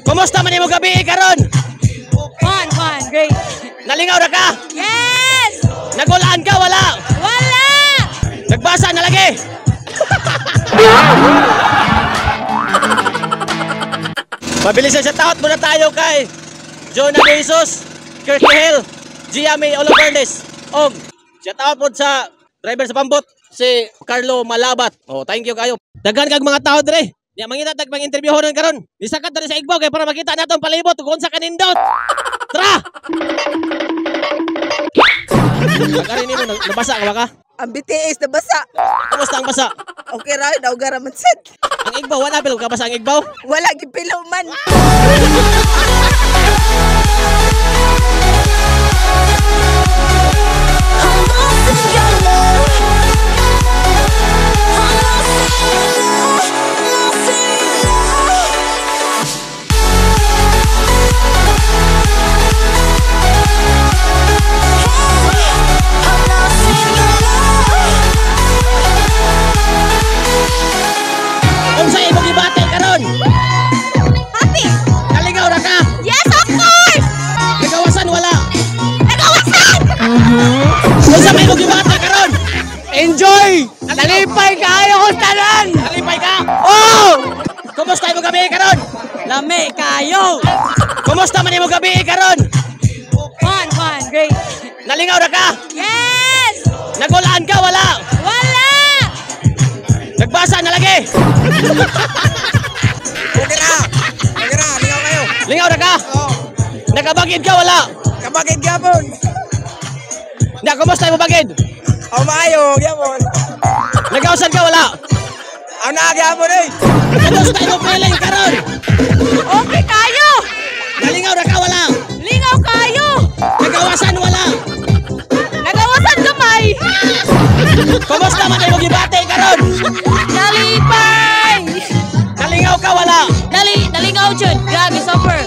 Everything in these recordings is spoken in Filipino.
Kumusta man imo gabi karon? Fun, great. Nalingaw na ka? Yes! Nagulaan ka wala? Wala! Nagbasa na lagi? Mabilis sa taot muna tayo kay Jonah Jesus, Kirky Hill, Giamay Olovernes, og shout out po sa driver sa pambot si Carlo Malabat. Oh, thank you kayo. Daghan kag mga tao dire. Ya mangita tag pang-interview honon karon. Nisakat diri sa Igbaw kay para makita naton palibot kung unsa kanindot. Tara! Karon nimo nabasa ka ba ka? Ang BTS na basa. Kumusta ang basa? Okay ra, naugara man sad. Ang Igbaw wala pero ka basa ang Igbaw? Wala gipilaw man. Unsa imo gibate karon? Happy! Naligaw ra ka? Yes, of course! Nagawasan wala? Nagawasan! Unsa may imo gibate karon? Enjoy! Nalipay kayo ko tanan! Nalipay ka? Oh! Kumusta imo gabi karon? Lami kayo! Kumusta man imo gabi karon? Fun, great. Nalingaw ra ka? Yes! Nagulaan ka wala? Wala! Nagbasa na lagi? Okay na! Lingaw kayo! Lingaw ra ka? Oo. Nakabagid ka wala? Kabagid gyapon! Na kumusta imo bagid? O maayo, gyapon! Nagawsan ka wala? Ang gyapon eh! Kumusta imo feeling karon? Okay kayo! Nalingaw ra ka wala? Lingaw kayo! Nagawasan wala? Nagawasan kamay! Kumusta man imo gibate karon? Nalipay! Nalingaw ka wala? Nalingaw jud. Grabe, super.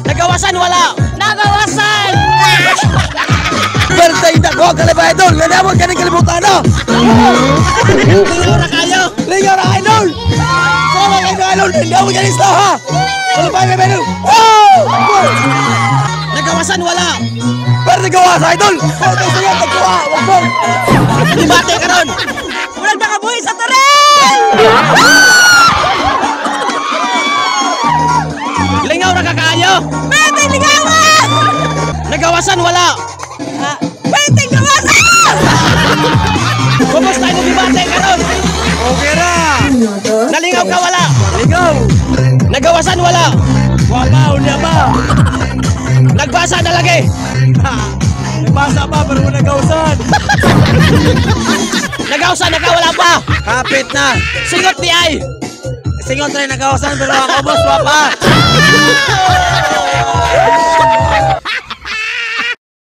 Nagawasan wala? Nagawasan! Birthday na ko! Kalibay idol! Nanamon ka ng kalibutan na! Lingaw ra kayo? Lingaw na idol! Sama kayo na idol! Hindi ako dyan isla ha! Kalibay na idol! Wow! Nagawasan wala? Birthday gawa sa idol! Birthday sa iyo! Tagkuha! Wag mo! Gibate karon? Murag nakabuhi sa taren! Lingaw ra ka kayo? Pwede ligawan! Nagawasan wala? Pwede gawasan! Kumusta imo gibate karon? Okay ra! Nalingaw ka wala? Ligaw! Nagawasan wala? Wapaw niya ba? Nagbasa na lagi? Nagbasa pa pero mo nagausan! Nagawsan na ka wala pa? Kapit na! Singot ni ay? Singon rin nagausan pero ako boss wapa!